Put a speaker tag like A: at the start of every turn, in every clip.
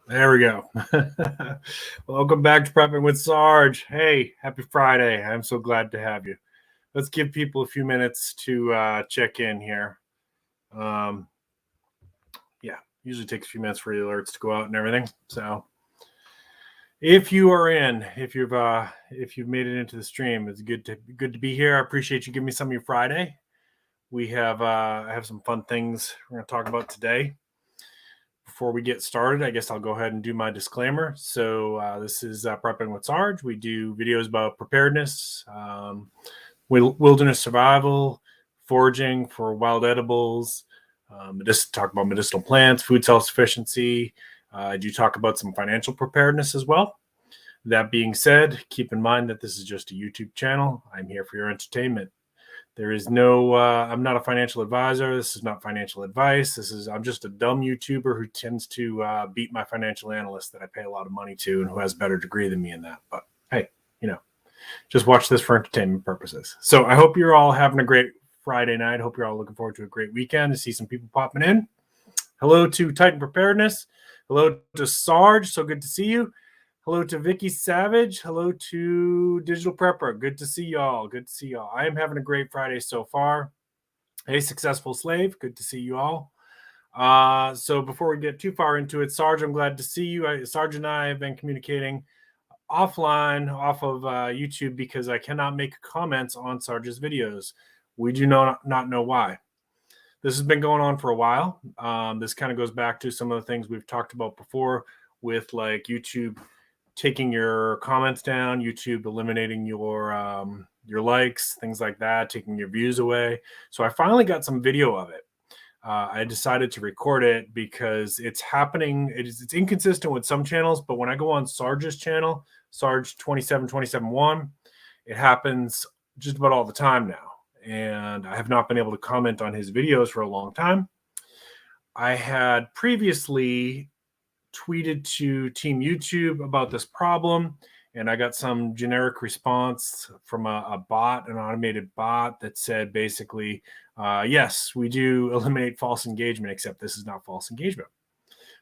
A: There we go. Welcome back to Prepping with Sarge. Hey, happy Friday. I'm so glad to have you. Let's give people a few minutes to check in here. Yeah, usually takes a few minutes for the alerts to go out and everything. So if you are in, if you've made it into the stream, it's good to be here. I appreciate you giving me some of your Friday. We have I have some fun things we're going to talk about today. Before we get started, I guess I'll go ahead and do my disclaimer. So this is Prepping with Sarge. We do videos about preparedness, wilderness survival, foraging for wild edibles, talk about medicinal plants, food self-sufficiency. I do talk about some financial preparedness as well. That being said, keep in mind that this is just a YouTube channel. I'm here for your entertainment. There is no, I'm not a financial advisor. This is not financial advice. I'm just a dumb YouTuber who tends to beat my financial analyst that I pay a lot of money to and who has a better degree than me in that. But hey, just watch this for entertainment purposes. So I hope you're all having a great Friday night. Hope you're all looking forward to a great weekend to see some people popping in. Hello to Titan Preparedness. Hello to Sarge. So good to see you. Hello to Vicky Savage. Hello to Digital Prepper. Good to see y'all. Good to see y'all. I am having a great Friday so far. Hey, Successful Slave. Good to see you all. So before we get too far into it, Sarge, I'm glad to see you. Sarge and I have been communicating offline off of YouTube because I cannot make comments on Sarge's videos. We do not know why. This has been going on for a while. This kind of goes back to some of the things we've talked about before with like YouTube taking your comments down, YouTube eliminating your likes, things like that, taking your views away. So I finally got some video of it. I decided to record it because it's happening. It's inconsistent with some channels, but when I go on Sarge's channel, Sarge 27271, it happens just about all the time now. And I have not been able to comment on his videos for a long time. I had previously tweeted to Team YouTube about this problem, and I got some generic response from a bot, an automated bot that said basically, yes, we do eliminate false engagement, except this is not false engagement.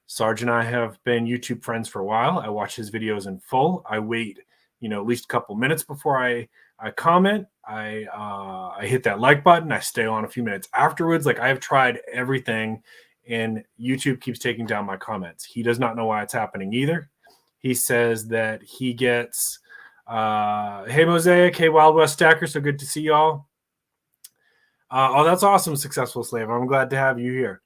A: Sarge and I have been YouTube friends for a while. I watch his videos in full. I wait, at least a couple minutes before I comment. I hit that like button. I stay on a few minutes afterwards. Like I've tried everything, and YouTube keeps taking down my comments. He does not know why it's happening either. He says that he gets, hey, Mosaic, hey, WildWest Stacker, so good to see y'all. Oh, that's awesome, Successful Slave. I'm glad to have you here.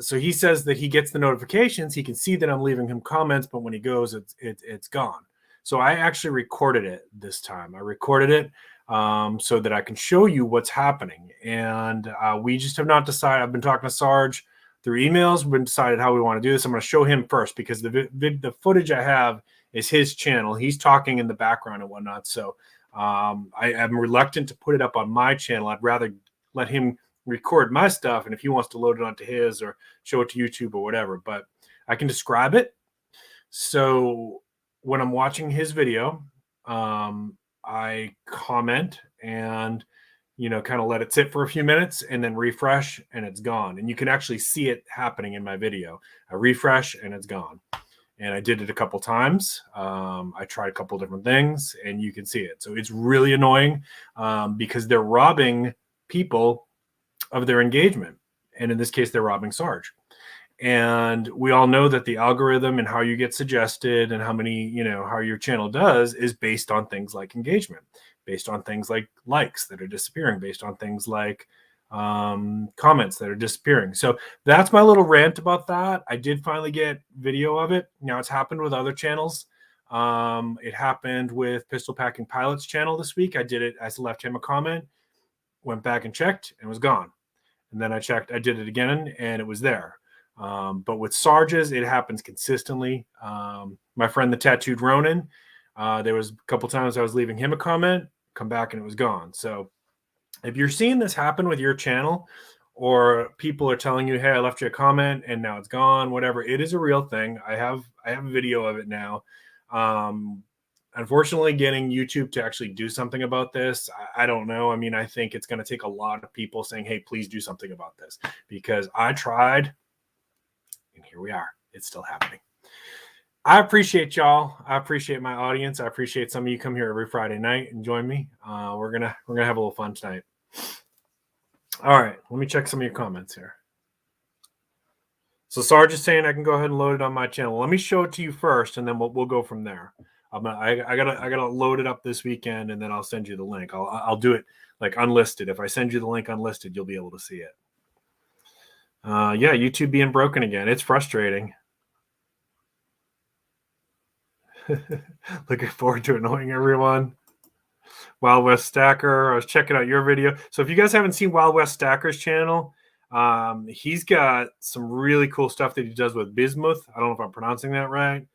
A: So he says that he gets the notifications. He can see that I'm leaving him comments, but when he goes, it's gone. So I actually recorded it this time. I recorded it so that I can show you what's happening. And we just have not decided. I've been talking to Sarge through emails. We've been decided how we want to do this. I'm going to show him first because the footage I have is his channel. He's talking in the background and whatnot. So I'm reluctant to put it up on my channel. I'd rather let him record my stuff, and if he wants to load it onto his or show it to YouTube or whatever. But I can describe it. So when I'm watching his video, I comment and kind of let it sit for a few minutes and then refresh, and it's gone. And you can actually see it happening in my video. I refresh and it's gone. And I did it a couple times. I tried a couple different things, and you can see it. So it's really annoying because they're robbing people of their engagement. And in this case, they're robbing Sarge. And we all know that the algorithm and how you get suggested and how many, how your channel does is based on things like engagement, based on things like likes that are disappearing, based on things like comments that are disappearing. So that's my little rant about that. I did finally get video of it. Now it's happened with other channels. It happened with Pistol Packing Pilot's channel this week. I did it. I left him a comment, went back and checked, and it was gone. And then I did it again, and it was there. But with Sarge's, it happens consistently. My friend, the Tattooed Ronin, there was a couple times I was leaving him a comment, come back, and it was gone. So if you're seeing this happen with your channel, or people are telling you, hey, I left you a comment and now it's gone, whatever, it is a real thing. I have a video of it now. Unfortunately, getting YouTube to actually do something about this, I don't know. I mean, I think it's going to take a lot of people saying, hey, please do something about this, because I tried, and here we are. It's still happening. I appreciate y'all. I appreciate my audience. I appreciate some of you come here every Friday night and join me. We're gonna have a little fun tonight. All right, let me check some of your comments here. So Sarge is saying I can go ahead and load it on my channel. Let me show it to you first, and then we'll go from there. I gotta load it up this weekend, and then I'll send you the link. I'll do it like unlisted. If I send you the link unlisted, you'll be able to see it. Yeah, YouTube being broken again. It's frustrating. Looking forward to annoying everyone. WildWest Stacker. I was checking out your video. So if you guys haven't seen WildWest Stacker's channel, he's got some really cool stuff that he does with bismuth. I don't know if I'm pronouncing that right,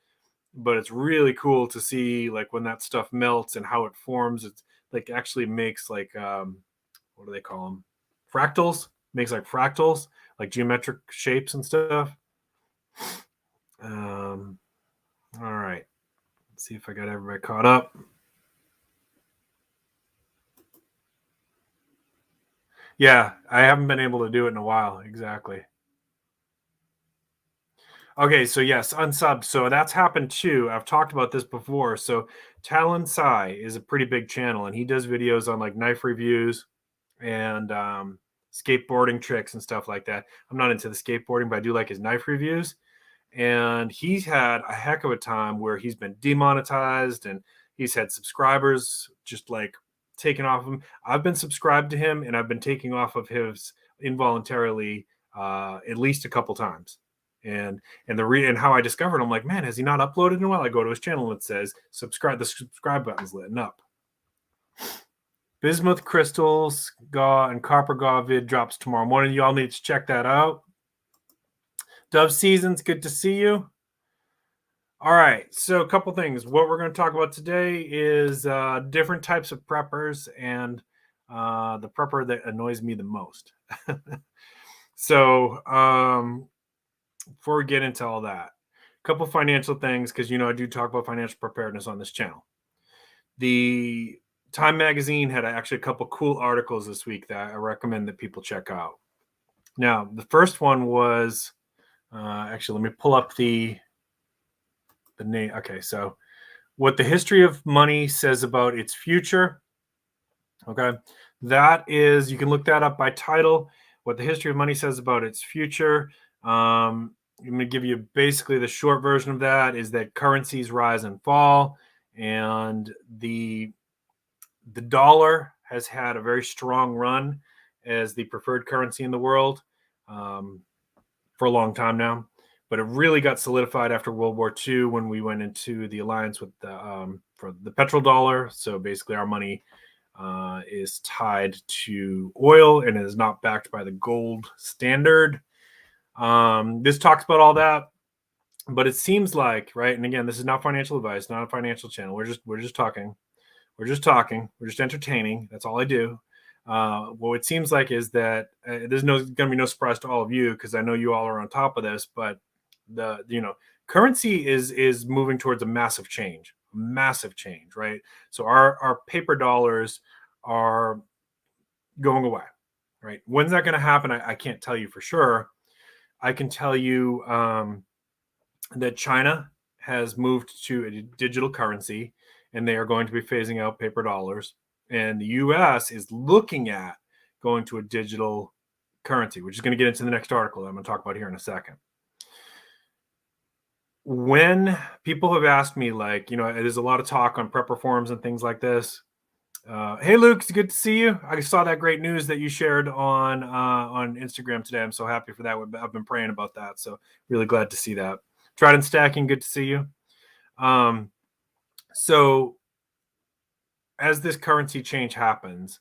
A: but it's really cool to see like when that stuff melts and how it forms. It's like actually makes like what do they call them? Fractals. Makes like fractals, like geometric shapes and stuff. All right. Let's see if I got everybody caught up. Yeah, I haven't been able to do it in a while. Exactly. Okay, so yes, unsubbed. So that's happened too. I've talked about this before. So Talon Sai is a pretty big channel, and he does videos on like knife reviews and skateboarding tricks and stuff like that. I'm not into the skateboarding, but I do like his knife reviews. And he's had a heck of a time where he's been demonetized and he's had subscribers just like taken off of him. I've been subscribed to him and I've been taking off of his involuntarily at least a couple times. And how I discovered, I'm like, man, has he not uploaded in a while? I go to his channel and it says subscribe. The subscribe button's lit up. Bismuth crystals, GAW, and copper GAW vid drops tomorrow morning. You all need to check that out. Dove Seasons, good to see you. All right, so a couple things. What we're going to talk about today is different types of preppers and the prepper that annoys me the most. So before we get into all that, a couple financial things, because, you know, I do talk about financial preparedness on this channel. The Time Magazine had actually a couple cool articles this week that I recommend that people check out. Now, the first one was... actually, let me pull up the name. Okay, so what the history of money says about its future. Okay, that is, you can look that up by title. What the history of money says about its future. I'm going to give you basically the short version of that is that currencies rise and fall, and the dollar has had a very strong run as the preferred currency in the world. For a long time now, but it really got solidified after World War II when we went into the alliance with the for the petrodollar. So basically, our money is tied to oil and is not backed by the gold standard. This talks about all that, but it seems like, right? And again, this is not financial advice, not a financial channel. We're just talking. We're just talking. We're just entertaining. That's all I do. What it seems like is that there's going to be no surprise to all of you because I know you all are on top of this, but currency is moving towards a massive change, right? So our paper dollars are going away, right? When's that going to happen? I can't tell you for sure. I can tell you that China has moved to a digital currency and they are going to be phasing out paper dollars. And the U.S. is looking at going to a digital currency, which is going to get into the next article that I'm going to talk about here in a second. When people have asked me, like, you know, there's a lot of talk on prepper forums and things like this. Hey, Luke, it's good to see you. I saw that great news that you shared on Instagram today. I'm so happy for that. I've been praying about that, so really glad to see that. Trident Stacking, good to see you. So as this currency change happens,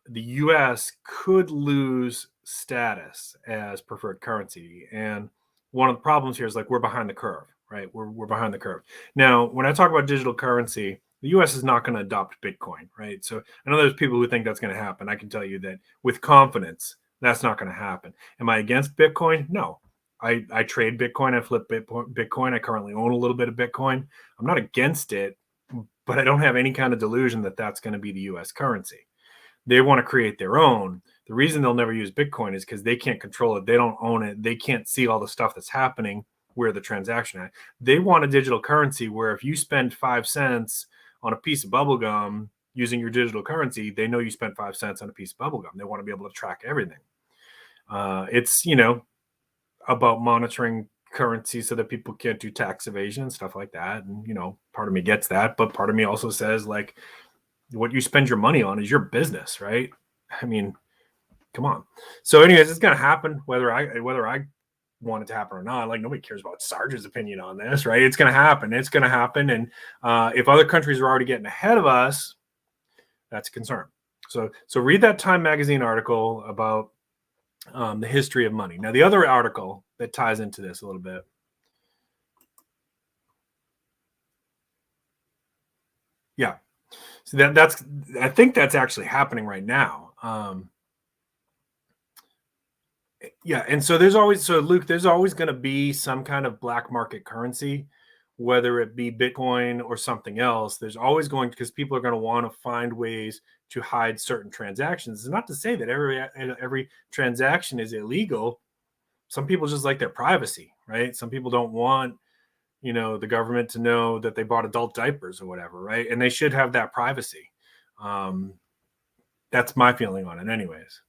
A: the U.S. could lose status as preferred currency. And one of the problems here is like we're behind the curve, right? We're behind the curve. Now, when I talk about digital currency, the U.S. is not going to adopt Bitcoin, right? So I know there's people who think that's going to happen. I can tell you that with confidence, that's not going to happen. Am I against Bitcoin? No. I trade Bitcoin. I flip Bitcoin. I currently own a little bit of Bitcoin. I'm not against it, but I don't have any kind of delusion that that's going to be the U.S. currency. They want to create their own. The reason they'll never use Bitcoin is because they can't control it. They don't own it. They can't see all the stuff that's happening where the transaction at. They want a digital currency where if you spend 5 cents on a piece of bubble gum using your digital currency, they know you spent 5 cents on a piece of bubble gum. They want to be able to track everything. It's, about monitoring currency so that people can't do tax evasion and stuff like that. And, part of me gets that, but part of me also says, like, what you spend your money on is your business, right? I mean, come on. So anyways, it's going to happen whether I want it to happen or not. Like, nobody cares about Sarge's opinion on this, right? It's going to happen. It's going to happen. And if other countries are already getting ahead of us, that's a concern. So read that Time Magazine article about the history of money. Now, the other article that ties into this a little bit. Yeah. So I think that's actually happening right now. Yeah. And so Luke, there's always going to be some kind of black market currency, whether it be Bitcoin or something else. There's always going, because people are going to want to find ways to hide certain transactions. It's not to say that every transaction is illegal. Some people just like their privacy, right? Some people don't want, the government to know that they bought adult diapers or whatever, right? And they should have that privacy. That's my feeling on it anyways.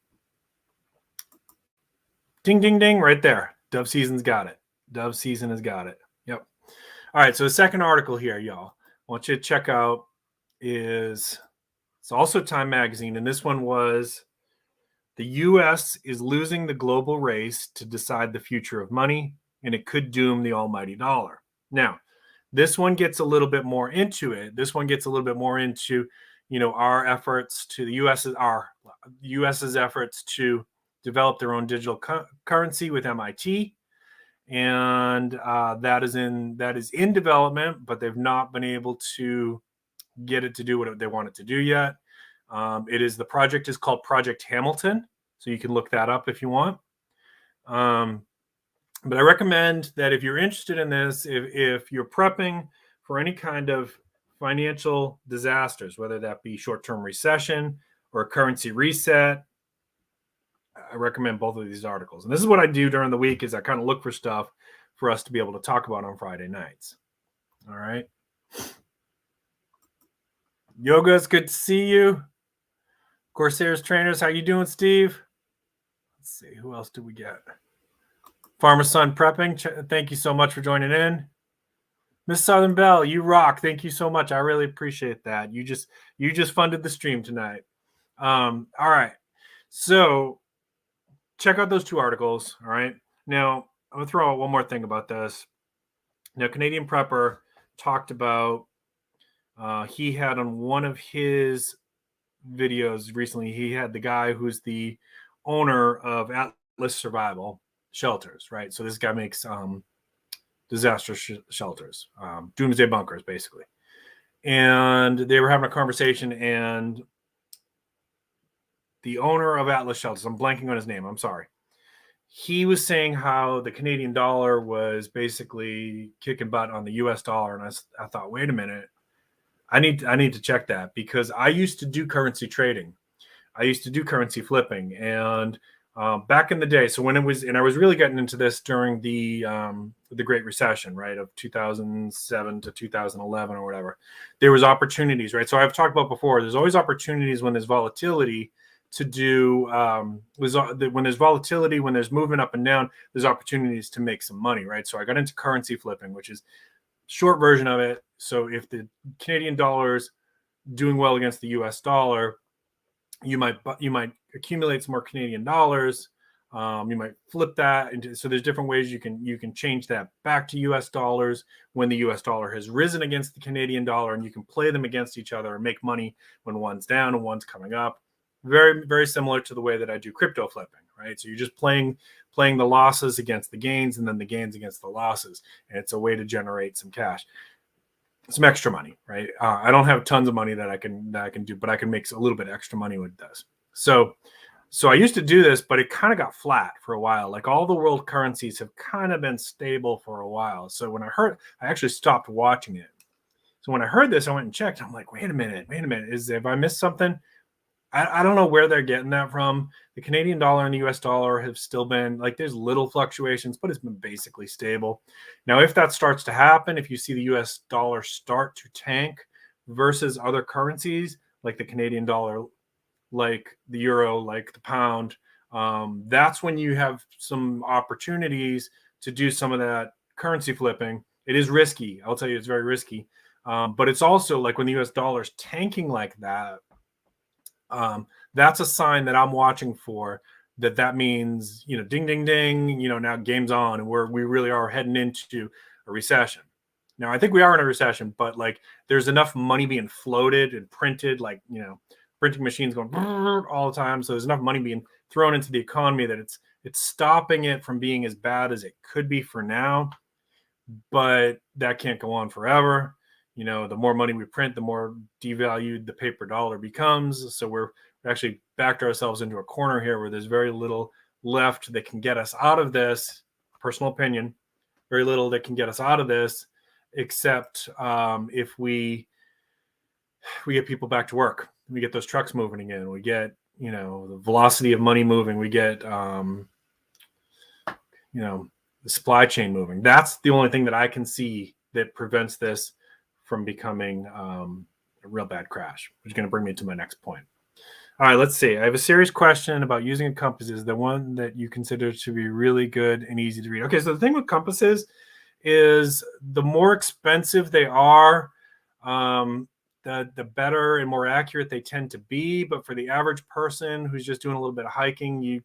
A: Ding, ding, ding, right there. Dove Season's got it. Dove Season has got it. Yep. All right, so the second article here, y'all, I want you to check out it's also Time Magazine, and this one was, the U.S. is losing the global race to decide the future of money, and it could doom the almighty dollar. Now, this one gets a little bit more into it. This one gets a little bit more into, our efforts to the U.S.'s efforts to develop their own digital currency with MIT. And that is in development, but they've not been able to get it to do what they want it to do yet. The project is called Project Hamilton, so you can look that up if you want. But I recommend that if you're interested in this, if you're prepping for any kind of financial disasters, whether that be short-term recession or a currency reset, I recommend both of these articles. And this is what I do during the week, is I kind of look for stuff for us to be able to talk about on Friday nights. All right. Yoga, it's good to see you. Corsair's Trainers, how you doing, Steve? Let's see, who else do we get? Farmer Son Prepping, thank you so much for joining in. Miss Southern Belle, you rock. Thank you so much. I really appreciate that. You just funded the stream tonight. All right. So check out those two articles. All right. Now, I'm going to throw out one more thing about this. Now, Canadian Prepper talked about, he had on one of his videos recently, he had the guy who's the owner of Atlas Survival Shelters, right? So this guy makes disaster shelters, doomsday bunkers, basically. And they were having a conversation, and the owner of Atlas Shelters, I'm blanking on his name, I'm sorry. He was saying how the Canadian dollar was basically kicking butt on the US dollar. And I thought, wait a minute, I need to check that, because I used to do currency trading. I used to do currency flipping. And back in the day, so when it was, and I was really getting into this during the Great Recession, right, of 2007 to 2011 or whatever, there was opportunities, right? So I've talked about before, there's always opportunities when there's volatility to do, when there's volatility, when there's movement up and down, there's opportunities to make some money, right? So I got into currency flipping, which is short version of it. So if the Canadian dollar's doing well against the US dollar, you might accumulate some more Canadian dollars. You might flip that into, so there's different ways you can change that back to US dollars when the US dollar has risen against the Canadian dollar, and you can play them against each other and make money when one's down and one's coming up. Very, very similar to the way that I do crypto flipping, right? So you're just playing the losses against the gains, and then the gains against the losses, and it's a way to generate some cash, some extra money, right? I don't have tons of money that I can do, but I can make a little bit extra money with this. So I used to do this, but it kind of got flat for a while. Like, all the world currencies have kind of been stable for a while. So when I actually stopped watching it. So when I heard this, I went and checked. I'm like, wait a minute, have I missed something? I don't know where they're getting that from. The Canadian dollar and the US dollar have still been like, there's little fluctuations, but it's been basically stable. Now, if that starts to happen, if you see the US dollar start to tank versus other currencies like the Canadian dollar, like the euro, like the pound, that's when you have some opportunities to do some of that currency flipping. It is risky. I'll tell you, it's very risky. But it's also like when the US dollar is tanking like that, that's a sign that I'm watching for. That means, you know, ding, ding, ding, you know, now game's on, and we really are heading into a recession. Now, I think we are in a recession, but like there's enough money being floated and printed, like, you know, printing machines going all the time. So there's enough money being thrown into the economy that it's stopping it from being as bad as it could be for now. But that can't go on forever. You know, the more money we print, the more devalued the paper dollar becomes. So we're actually backed ourselves into a corner here where there's very little left that can get us out of this. Personal opinion, very little that can get us out of this, except if we get people back to work. We get those trucks moving again. We get, you know, the velocity of money moving. We get, you know, the supply chain moving. That's the only thing that I can see that prevents this from becoming a real bad crash, which is going to bring me to my next point. All right, let's see. I have a serious question about using a compass. Is the one that you consider to be really good and easy to read? Okay, so the thing with compasses is the more expensive they are, the better and more accurate they tend to be. But for the average person who's just doing a little bit of hiking, you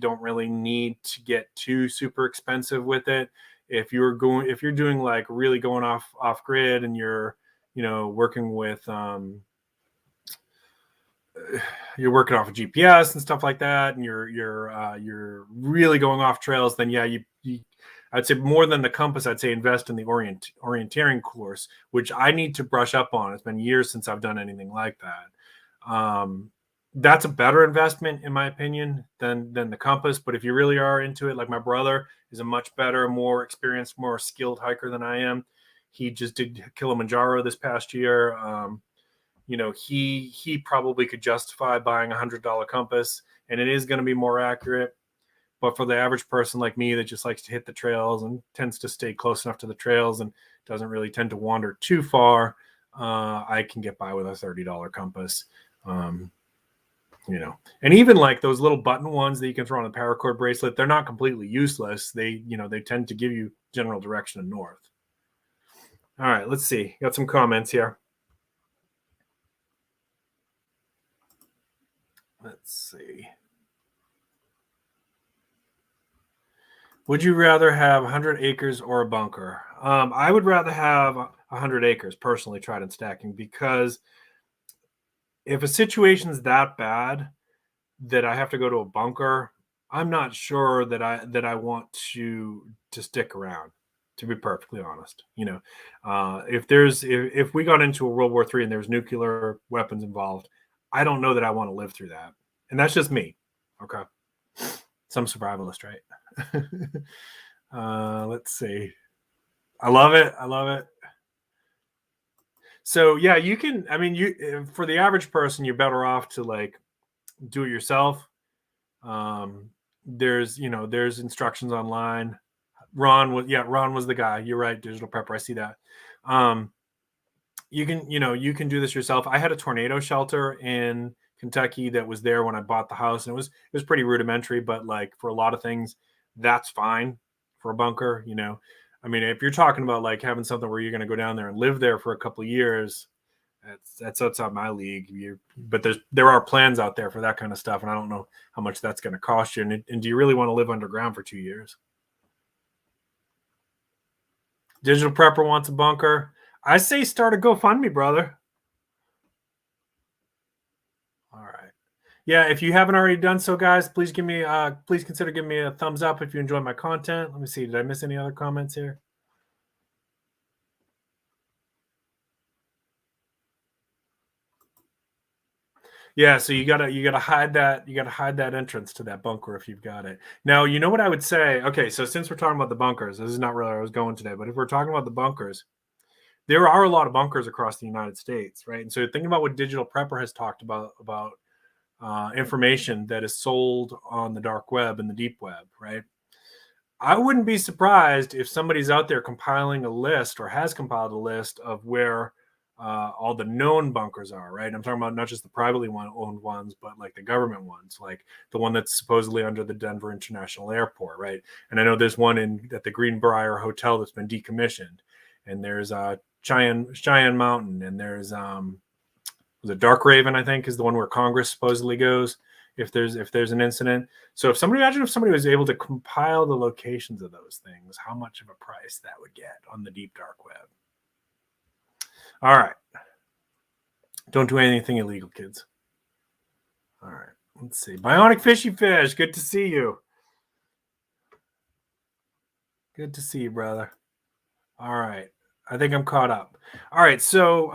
A: don't really need to get too super expensive with it. If you're doing like really going off grid and you're, you know, working with you're working off of GPS and stuff like that, and you're really going off trails, then yeah, you I'd say more than the compass, I'd say invest in the orienteering course, which I need to brush up on. It's been years since I've done anything like that. That's a better investment, in my opinion, than the compass. But if you really are into it, like my brother is a much better, more experienced, more skilled hiker than I am. He just did Kilimanjaro this past year. You know, he probably could justify buying $100 compass, and it is going to be more accurate. But for the average person like me that just likes to hit the trails and tends to stay close enough to the trails and doesn't really tend to wander too far, I can get by with a $30 compass. You know, and even like those little button ones that you can throw on a paracord bracelet, they're not completely useless. They, you know, they tend to give you general direction of north. All right, let's see. Got some comments here. Let's see. Would you rather have 100 acres or a bunker? I would rather have 100 acres, personally, tried in stacking, because if a situation's that bad that I have to go to a bunker, I'm not sure that I want to stick around, to be perfectly honest. You know, if we got into a World War III and there's nuclear weapons involved, I don't know that I want to live through that. And that's just me. Okay. Some survivalist, right? Let's see. I love it. I love it. So yeah, you can, I mean, for the average person, you're better off to like do it yourself. There's instructions online. Ron was the guy. You're right. Digital Prepper. I see that. You can do this yourself. I had a tornado shelter in Kentucky that was there when I bought the house, and it was pretty rudimentary, but like for a lot of things, that's fine for a bunker. You know, I mean, if you're talking about like having something where you're going to go down there and live there for a couple of years, that's outside my league. But there are plans out there for that kind of stuff, and I don't know how much that's going to cost you. And do you really want to live underground for 2 years? Digital Prepper wants a bunker. I say start a GoFundMe, brother. All right. Yeah, if you haven't already done so, guys, please consider giving me a thumbs up if you enjoy my content. Let me see. Did I miss any other comments here? Yeah, so you gotta hide that entrance to that bunker if you've got it. Now, you know what I would say? Okay, so since we're talking about the bunkers, this is not really where I was going today, but if we're talking about the bunkers, there are a lot of bunkers across the United States, right? And so thinking about what Digital Prepper has talked about information that is sold on the dark web and the deep web, right? I wouldn't be surprised if somebody's out there compiling a list or has compiled a list of where all the known bunkers are, right? I'm talking about not just the privately owned ones, but like the government ones, like the one that's supposedly under the Denver International Airport, right? And I know there's one at the Greenbrier Hotel that's been decommissioned, and there's Cheyenne Mountain, and there's was it Dark Raven, I think, is the one where Congress supposedly goes if there's an incident. So imagine if somebody was able to compile the locations of those things, how much of a price that would get on the deep dark web. All right. Don't do anything illegal, kids. All right. Let's see. Bionic Fishy Fish. Good to see you. Good to see you, brother. All right. I think I'm caught up. All right. So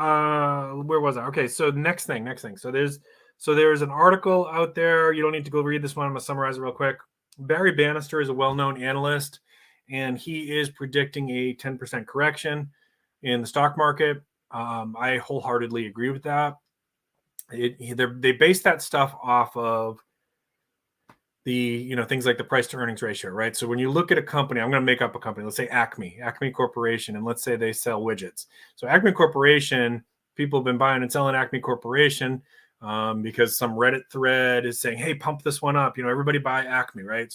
A: where was I? Okay. So next thing. So there's an article out there. You don't need to go read this one. I'm going to summarize it real quick. Barry Bannister is a well-known analyst, and he is predicting a 10% correction in the stock market. I wholeheartedly agree with that. They base that stuff off of the things like the price to earnings ratio, right? So when you look at a company, I'm going to make up a company. Let's say Acme Corporation, and let's say they sell widgets. So Acme Corporation, people have been buying and selling Acme Corporation because some Reddit thread is saying, "Hey, pump this one up." Everybody buy Acme, right?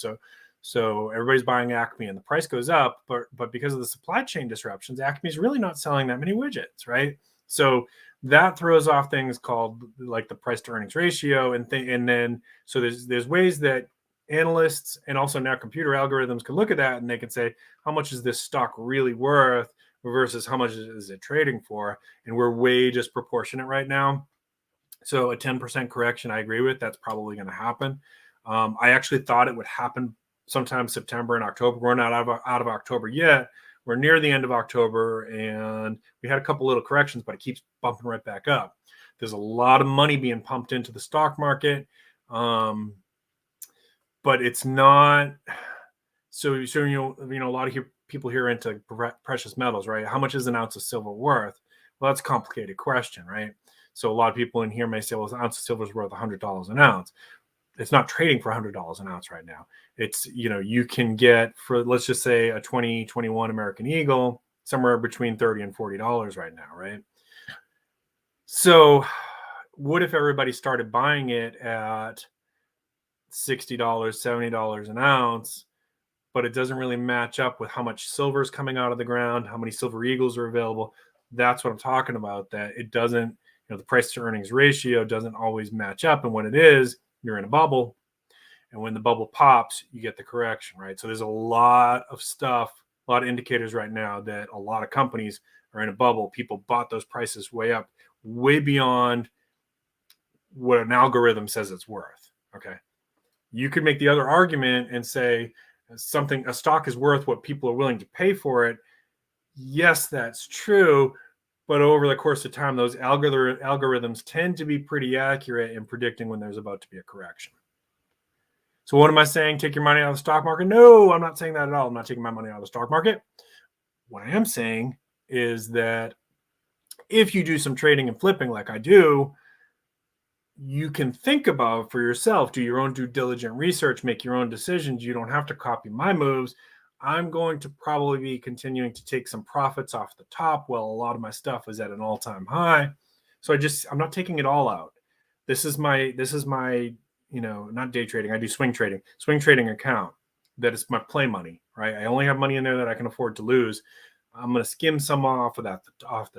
A: So everybody's buying Acme, and the price goes up, but because of the supply chain disruptions, Acme is really not selling that many widgets, right? So that throws off things called like the price to earnings ratio, and then so there's ways that analysts and also now computer algorithms can look at that, and they can say, how much is this stock really worth versus how much is it trading for? And we're way disproportionate right now. So a 10% correction, I agree with. That's probably going to happen. I actually thought it would happen sometime September and October. We're not out of October yet. We're near the end of October, and we had a couple little corrections, but it keeps bumping right back up. There's a lot of money being pumped into the stock market, but it's not. So a lot of people here are into precious metals, right? How much is an ounce of silver worth? Well, that's a complicated question, right? So a lot of people in here may say, well, an ounce of silver is worth $100 an ounce. It's not trading for $100 an ounce right now. It's, you can get for, let's just say, a 2021 American Eagle somewhere between $30 and $40 right now, right? So what if everybody started buying it at $60, $70 an ounce, but it doesn't really match up with how much silver is coming out of the ground, how many silver eagles are available? That's what I'm talking about, that it doesn't, the price to earnings ratio doesn't always match up. And when it is, you're in a bubble. And when the bubble pops, you get the correction, right? So there's a lot of stuff, a lot of indicators right now that a lot of companies are in a bubble. People bought those prices way up, way beyond what an algorithm says it's worth, okay? You could make the other argument and say a stock is worth what people are willing to pay for it. Yes, that's true. But over the course of time, those algorithms tend to be pretty accurate in predicting when there's about to be a correction. So what am I saying? Take your money out of the stock market? No, I'm not saying that at all. I'm not taking my money out of the stock market. What I am saying is that if you do some trading and flipping like I do, you can think about for yourself, do your own due diligent research, make your own decisions. You don't have to copy my moves. I'm going to probably be continuing to take some profits off the top while a lot of my stuff is at an all-time high. So I'm not taking it all out. This is my, not day trading. I do swing trading account. That is my play money, right? I only have money in there that I can afford to lose. I'm going to skim some off the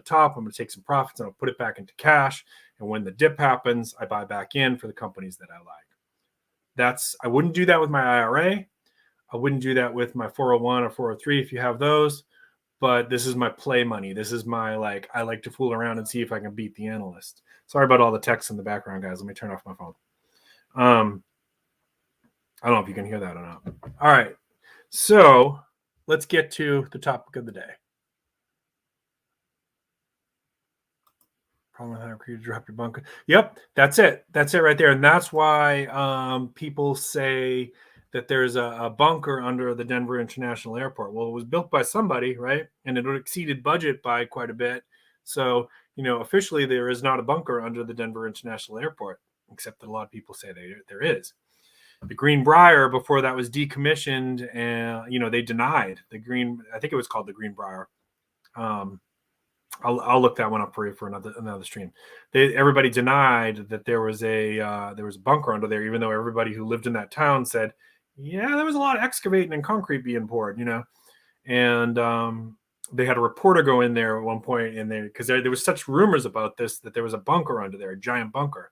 A: top. I'm going to take some profits and I'll put it back into cash. And when the dip happens, I buy back in for the companies that I like. I wouldn't do that with my IRA. I wouldn't do that with my 401 or 403 if you have those, but this is my play money. This is my, I like to fool around and see if I can beat the analyst. Sorry about all the text in the background, guys. Let me turn off my phone. I don't know if you can hear that or not. All right. So let's get to the topic of the day. Problem with how you drop your bunker. Yep, that's it. That's it right there. And that's why people say that there's a bunker under the Denver International Airport. Well, it was built by somebody, right? And it exceeded budget by quite a bit. So, officially there is not a bunker under the Denver International Airport. except that a lot of people say there is. The Greenbrier, before that was decommissioned, and they denied the green. I think it was called the Greenbrier. I'll look that one up for you for another stream. Everybody denied that there was a bunker under there, even though everybody who lived in that town said, yeah, there was a lot of excavating and concrete being poured, and they had a reporter go in there at one point, and because there was such rumors about this that there was a bunker under there, a giant bunker.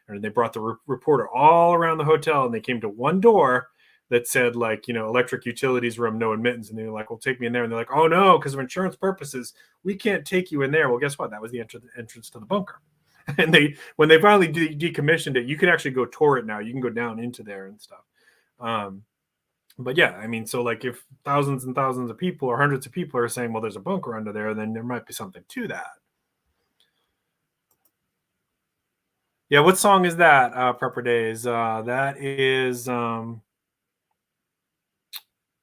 A: And they brought the reporter all around the hotel, and they came to one door that said, like, electric utilities room, no admittance. And they were like, well, take me in there. And they're like, oh, no, because of insurance purposes, we can't take you in there. Well, guess what? That was the entrance to the bunker. And when they finally decommissioned it, you can actually go tour it now. You can go down into there and stuff. But yeah, I mean, so like if thousands and thousands of people or hundreds of people are saying, well, there's a bunker under there, then there might be something to that. Yeah, what song is that, Prepper Days? That is,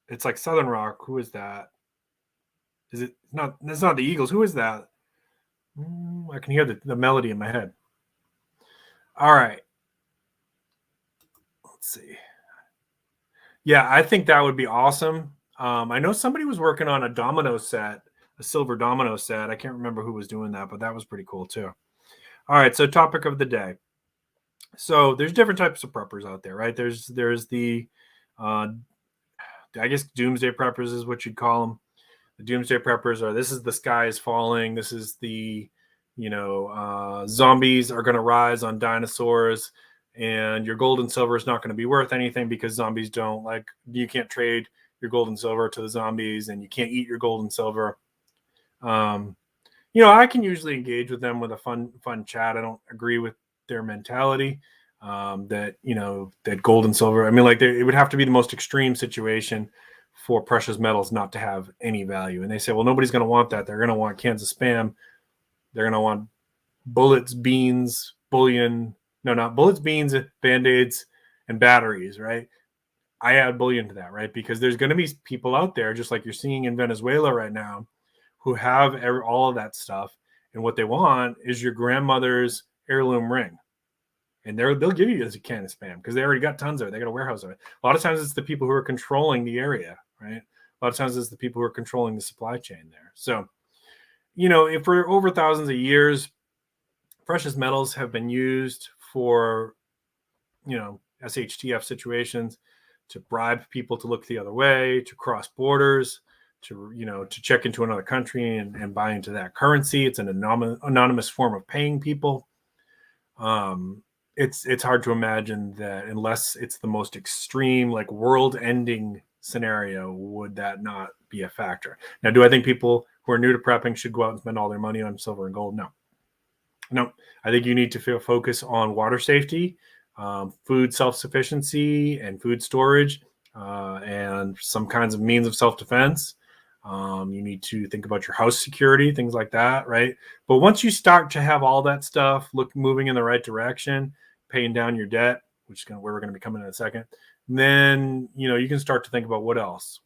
A: it's like Southern Rock. Who is that? Is it not? That's not the Eagles. Who is that? I can hear the melody in my head. All right. Let's see. Yeah, I think that would be awesome. I know somebody was working on a domino set, a silver domino set. I can't remember who was doing that, but that was pretty cool too. All right, so topic of the day. So there's different types of preppers out there, right? There's the, I guess doomsday preppers is what you'd call them. The doomsday preppers are, this is the sky is falling. This is the, zombies are going to rise on dinosaurs, and your gold and silver is not going to be worth anything because zombies you can't trade your gold and silver to the zombies, and you can't eat your gold and silver. I can usually engage with them with a fun chat. I don't agree with their mentality that gold and silver, I mean, like it would have to be the most extreme situation for precious metals not to have any value. And they say, well, nobody's going to want that. They're going to want cans of Spam. They're going to want bullets, beans, bullion. No, not bullets, beans, Band-Aids, and batteries, right? I add bullion to that, right? Because there's going to be people out there, just like you're seeing in Venezuela right now, who have all of that stuff. And what they want is your grandmother's heirloom ring. And they'll give you as a can of Spam because they already got tons of it. They got a warehouse of it. A lot of times it's the people who are controlling the area, right? A lot of times it's the people who are controlling the supply chain there. So, if for over thousands of years, precious metals have been used for, SHTF situations, to bribe people to look the other way, to cross borders, to check into another country and buy into that currency. It's an anonymous form of paying people. It's hard to imagine that unless it's the most extreme, like world-ending scenario, would that not be a factor? Now, do I think people who are new to prepping should go out and spend all their money on silver and gold? No. I think you need to focus on water safety, food self-sufficiency, and food storage, and some kinds of means of self-defense. You need to think about your house security, things like that, right? But once you start to have all that stuff moving in the right direction, paying down your debt, which is where we're going to be coming in a second, then you can start to think about what else,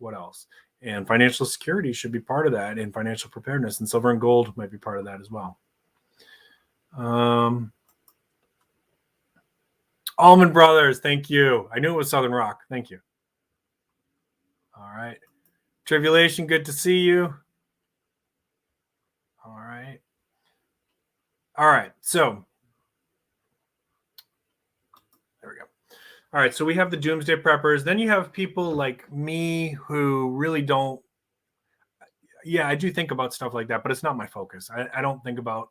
A: and financial security should be part of that, and financial preparedness, and silver and gold might be part of that as well. Almond Brothers, thank you. I knew it was Southern Rock. Thank you. All right. Tribulation, good to see you. All right. So there we go. All right. So we have the doomsday preppers. Then you have people like me who really don't. Yeah, I do think about stuff like that, but it's not my focus. I don't think about.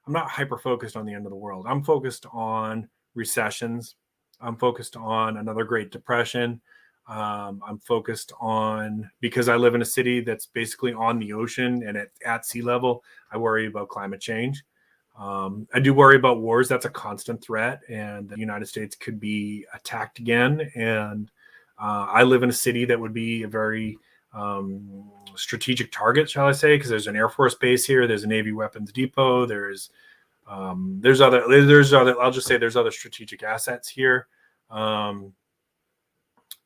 A: I'm not hyper focused on the end of the world. I'm focused on recessions. I'm focused on another Great Depression. I'm focused on, because I live in a city that's basically on the ocean and at sea level, I worry about climate change. I do worry about wars. That's a constant threat, and the United States could be attacked again. And I live in a city that would be a very strategic target, shall I say, because there's an Air Force base here. There's a Navy weapons depot. There's other, I'll just say there's other strategic assets here.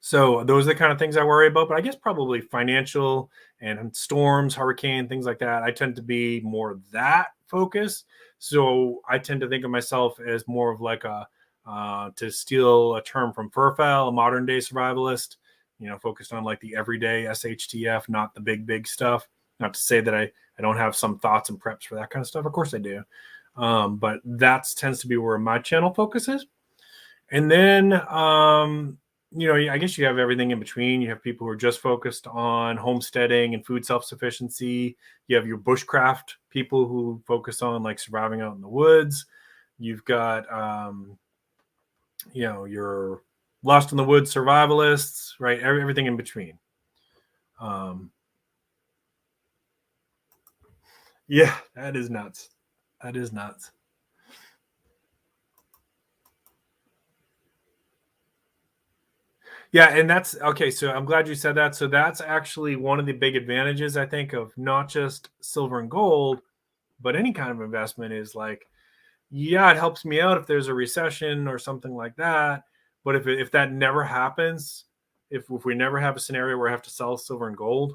A: So those are the kind of things I worry about, but I guess probably financial and storms, hurricane, things like that. I tend to be more that focused. So I tend to think of myself as more of like a To steal a term from Furfell, a modern day survivalist, focused on like the everyday SHTF, not the big stuff. Not to say that I don't have some thoughts and preps for that kind of stuff. Of course I do. But that tends to be where my channel focuses. And then, I guess you have everything in between. You have people who are just focused on homesteading and food self-sufficiency. You have your bushcraft people who focus on like surviving out in the woods. You've got, your lost in the woods survivalists, right? Everything in between. Yeah, that is nuts. That is nuts. Yeah, and that's okay. So I'm glad you said that. So that's actually one of the big advantages, I think, of not just silver and gold, but any kind of investment is like, yeah, it helps me out if there's a recession or something like that. But if that never happens, if we never have a scenario where I have to sell silver and gold,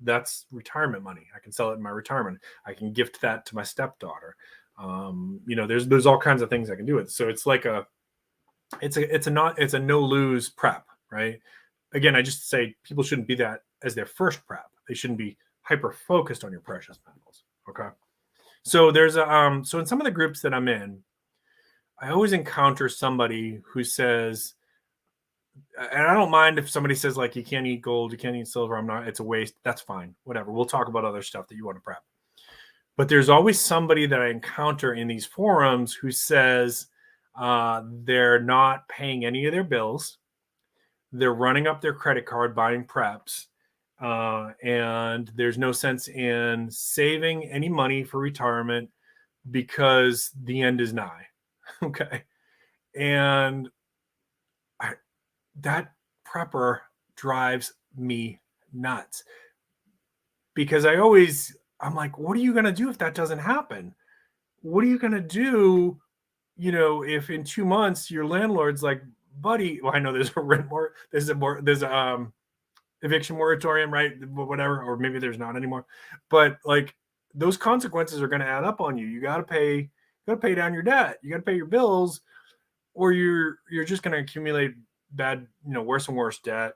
A: that's retirement money. I can sell it in my retirement. I can gift that to my stepdaughter. There's all kinds of things I can do with it. So it's like it's a no lose prep, right? Again, I just say people shouldn't be that as their first prep. They shouldn't be hyper focused on your precious metals. Okay. So there's so in some of the groups that I'm in, I always encounter somebody who says, and I don't mind if somebody says like, you can't eat gold, you can't eat silver. It's a waste. That's fine. Whatever. We'll talk about other stuff that you want to prep. But there's always somebody that I encounter in these forums who says they're not paying any of their bills. They're running up their credit card, buying preps. And there's no sense in saving any money for retirement because the end is nigh. Okay. And that prepper drives me nuts because I'm like, what are you going to do if that doesn't happen? What are you going to do? If in 2 months your landlord's like, buddy, well, I know there's a eviction moratorium, right? Whatever, or maybe there's not anymore, but like those consequences are going to add up on you. You got to pay down your debt. You got to pay your bills, or you're just going to accumulate bad, worse and worse debt,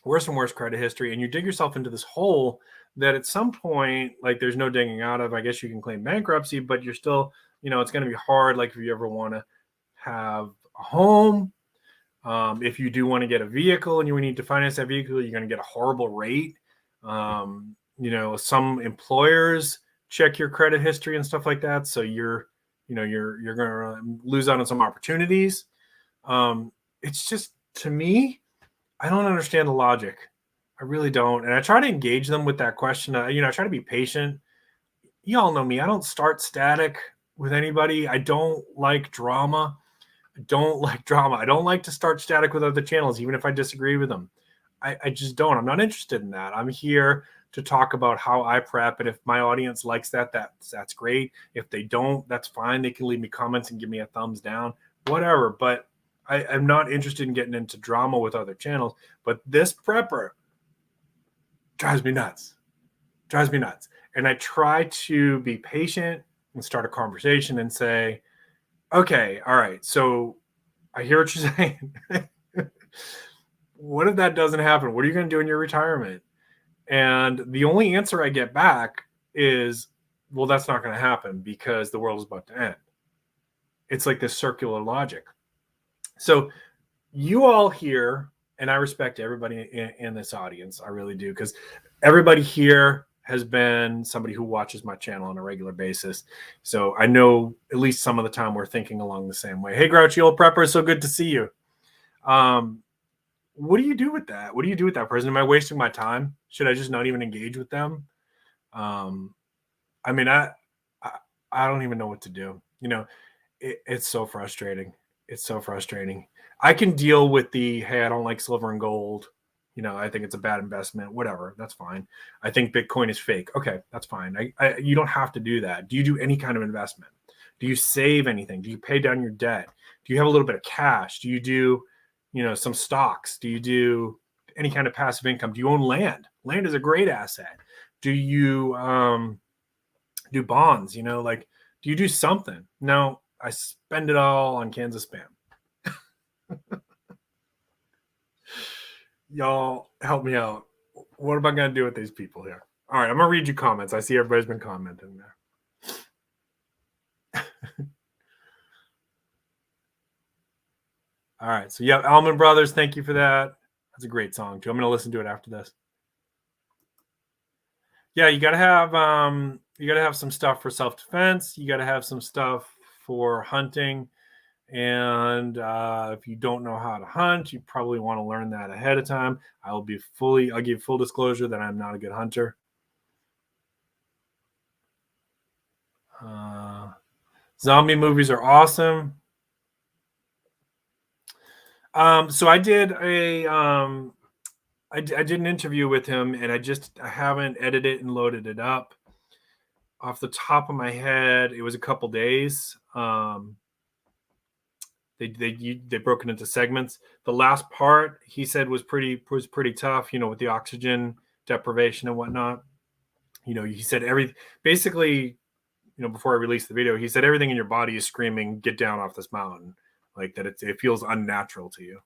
A: worse and worse credit history, and you dig yourself into this hole that at some point, like there's no digging out of. I guess you can claim bankruptcy, but you're still, it's going to be hard. Like if you ever want to have a home, if you do want to get a vehicle and you need to finance that vehicle, you're going to get a horrible rate. Some employers check your credit history and stuff like that, so you're going to lose out on some opportunities. It's just, to me, I don't understand the logic. I really don't. And I try to engage them with that question. I try to be patient. You all know me. I don't start static with anybody. I don't like drama. I don't like to start static with other channels, even if I disagree with them. I just don't. I'm not interested in that. I'm here to talk about how I prep. And if my audience likes that, that's great. If they don't, that's fine. They can leave me comments and give me a thumbs down, whatever. But I'm not interested in getting into drama with other channels. But this prepper drives me nuts. And I try to be patient and start a conversation and say, okay, all right, so I hear what you're saying. What if that doesn't happen? What are you going to do in your retirement? And the only answer I get back is, well, that's not going to happen because the world is about to end. It's like this circular logic. So you all here, and I respect everybody in this audience, I really do, because everybody here has been somebody who watches my channel on a regular basis. So I know at least some of the time we're thinking along the same way. Hey, grouchy old prepper, so good to see you. What do you do with that? What do you do with that person? Am I wasting my time? Should I just not even engage with them? I don't even know what to do. It's so frustrating. I can deal with hey, I don't like silver and gold. I think it's a bad investment, whatever. That's fine. I think Bitcoin is fake. Okay, that's fine. You don't have to do that. Do you do any kind of investment? Do you save anything? Do you pay down your debt? Do you have a little bit of cash? Do you do, some stocks? Do you do any kind of passive income? Do you own land? Land is a great asset. Do you do bonds? Do you do something? Now, I spend it all on cans of spam. Y'all help me out. What am I going to do with these people here? All right, I'm going to read you comments. I see everybody's been commenting there. All right, so yeah, Allman Brothers, thank you for that. That's a great song too. I'm going to listen to it after this. Yeah, you got to have some stuff for self-defense. You got to have some stuff for hunting. And if you don't know how to hunt, you probably want to learn that ahead of time. I'll give full disclosure that I'm not a good hunter. Zombie movies are awesome. So I did I did an interview with him, and I haven't edited it and loaded it up. Off the top of my head, it was a couple days. They broke it into segments. The last part he said was pretty tough, with the oxygen deprivation and whatnot. He said basically, before I released the video, he said everything in your body is screaming, "Get down off this mountain!" Like that, it feels unnatural to you.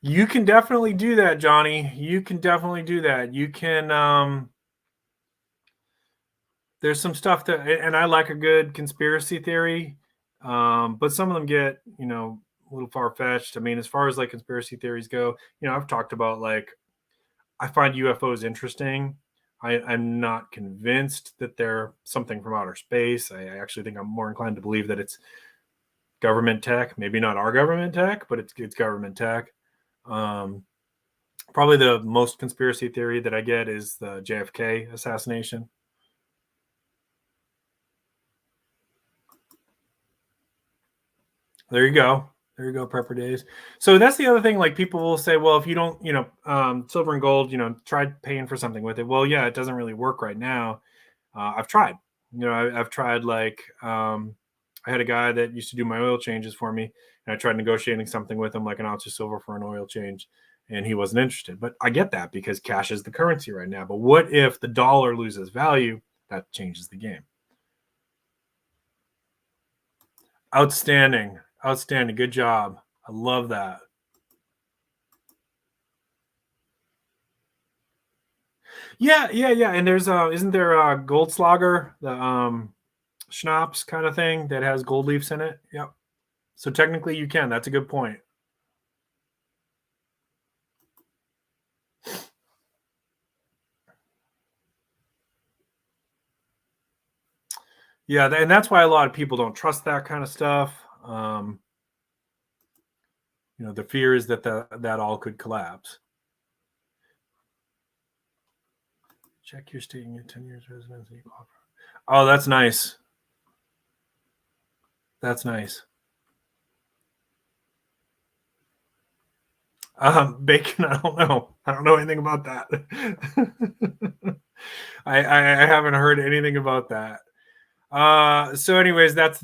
A: You can definitely do that, Johnny. You can definitely do that. You can. There's some stuff and I like a good conspiracy theory, but some of them get a little far-fetched. I mean, as far as like conspiracy theories go, I've talked about like I find UFOs interesting. I'm not convinced that they're something from outer space. I actually think I'm more inclined to believe that it's government tech. Maybe not our government tech, but it's government tech. Probably the most conspiracy theory that I get is the JFK assassination. There you go. There you go, Prepper Days. So that's the other thing. Like people will say, well, if you don't, silver and gold, try paying for something with it. Well, yeah, it doesn't really work right now. I've tried. I've tried. Like I had a guy that used to do my oil changes for me, and I tried negotiating something with him, like an ounce of silver for an oil change, and he wasn't interested. But I get that because cash is the currency right now. But what if the dollar loses value? That changes the game. Outstanding. Good job. I love that. Yeah. And there's isn't there a Goldslager, the schnapps kind of thing that has gold leafs in it? Yep. So technically you can. That's a good point. Yeah, and that's why a lot of people don't trust that kind of stuff. The fear is that that all could collapse. Check your state and your 10 years residency. Oh, that's nice. That's nice. Bacon, I don't know. I don't know anything about that. I haven't heard anything about that. So anyways, that's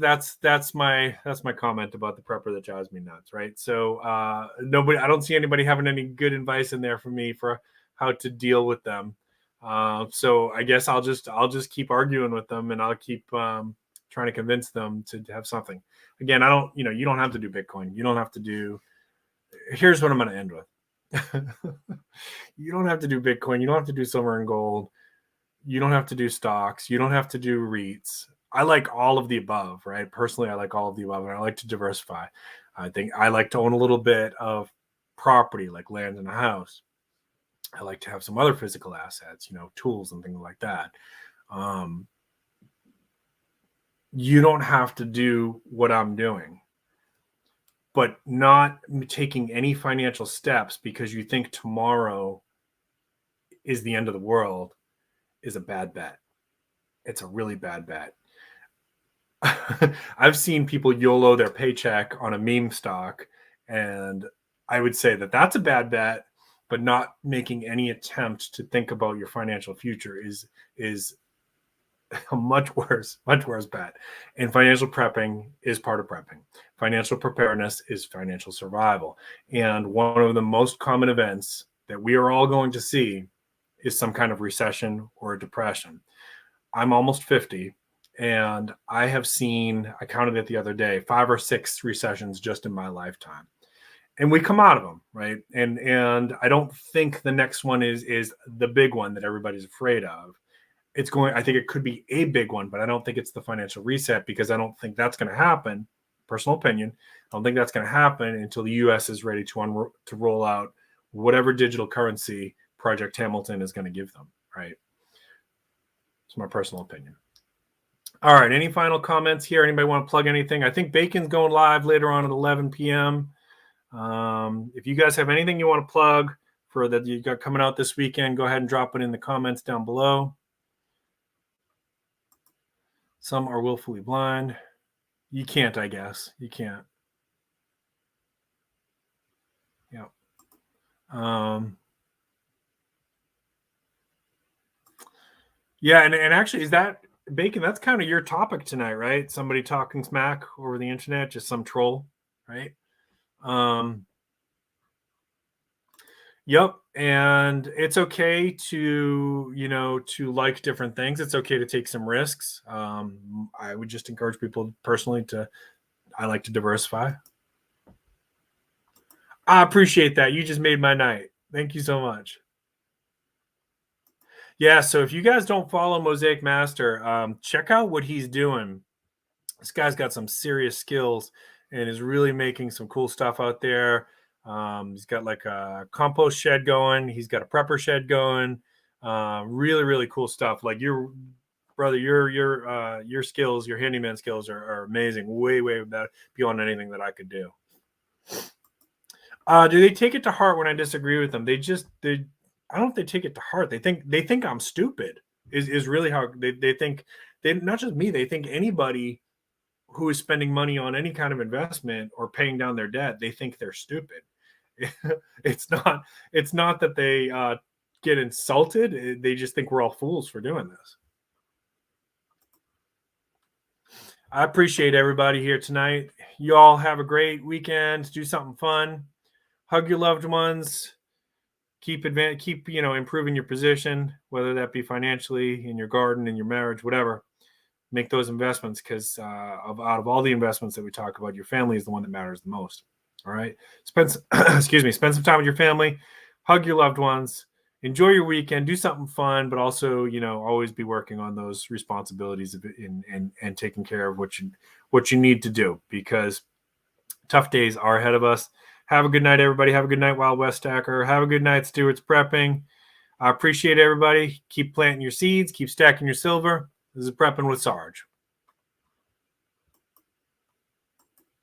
A: my comment about the prepper that drives me nuts, right? So I don't see anybody having any good advice in there for me for how to deal with them. So I guess I'll just keep arguing with them, and I'll keep trying to convince them to have something. Again, you don't have to do Bitcoin. You don't have to do. Here's what I'm going to end with. You don't have to do Bitcoin. You don't have to do silver and gold. You don't have to do stocks. You don't have to do REITs. I like all of the above, right? Personally, I like all of the above, and I like to diversify. I think I like to own a little bit of property, like land and a house. I like to have some other physical assets, tools and things like that. You don't have to do what I'm doing, but not taking any financial steps because you think tomorrow is the end of the world is a bad bet. It's a really bad bet. I've seen people YOLO their paycheck on a meme stock, and I would say that that's a bad bet, but not making any attempt to think about your financial future is a much worse bet. And financial prepping is part of prepping. Financial preparedness is financial survival. And one of the most common events that we are all going to see is some kind of recession or a depression. I'm almost 50, and I have seen, I counted it the other day, 5 or 6 recessions just in my lifetime. And we come out of them, right? And I don't think the next one is the big one that everybody's afraid of. I think it could be a big one, but I don't think it's the financial reset, because I don't think that's going to happen. Personal opinion. I don't think that's going to happen until the U.S. is ready to roll out whatever digital currency Project Hamilton is going to give them, right? It's my personal opinion. All right. Any final comments here? Anybody want to plug anything? I think Bacon's going live later on at 11 p.m. If you guys have anything you want to plug for that you got coming out this weekend, go ahead and drop it in the comments down below. Some are willfully blind. You can't, I guess. You can't. Yeah. Yeah, and actually, is that, Bacon, that's kind of your topic tonight, right? Somebody talking smack over the internet, just some troll, right? Yep. And it's okay to, to like different things. It's okay to take some risks. I would just encourage people personally I like to diversify. I appreciate that. You just made my night. Thank you so much. Yeah. So if you guys don't follow Mosaic Master, check out what he's doing. This guy's got some serious skills and is really making some cool stuff out there. He's got like a compost shed going. He's got a prepper shed going. Really, really cool stuff. Like your skills, your handyman skills are amazing. Way beyond anything that I could do. Do they take it to heart when I disagree with them? I don't know if they take it to heart. They think I'm stupid is really how they think. Not just me, they think anybody who is spending money on any kind of investment or paying down their debt, they think they're stupid. It's not that they get insulted. They just think we're all fools for doing this. I appreciate everybody here tonight. You all have a great weekend. Do something fun. Hug your loved ones. Keep improving your position, whether that be financially, in your garden, in your marriage, whatever. Make those investments, because out of all the investments that we talk about, your family is the one that matters the most. All right. Spend some time with your family. Hug your loved ones. Enjoy your weekend. Do something fun, but also, always be working on those responsibilities and taking care of what you need to do, because tough days are ahead of us. Have a good night, everybody. Have a good night, WildWest Stacker. Have a good night, Stewart's Prepping. I appreciate everybody. Keep planting your seeds. Keep stacking your silver. This is Prepping with Sarge.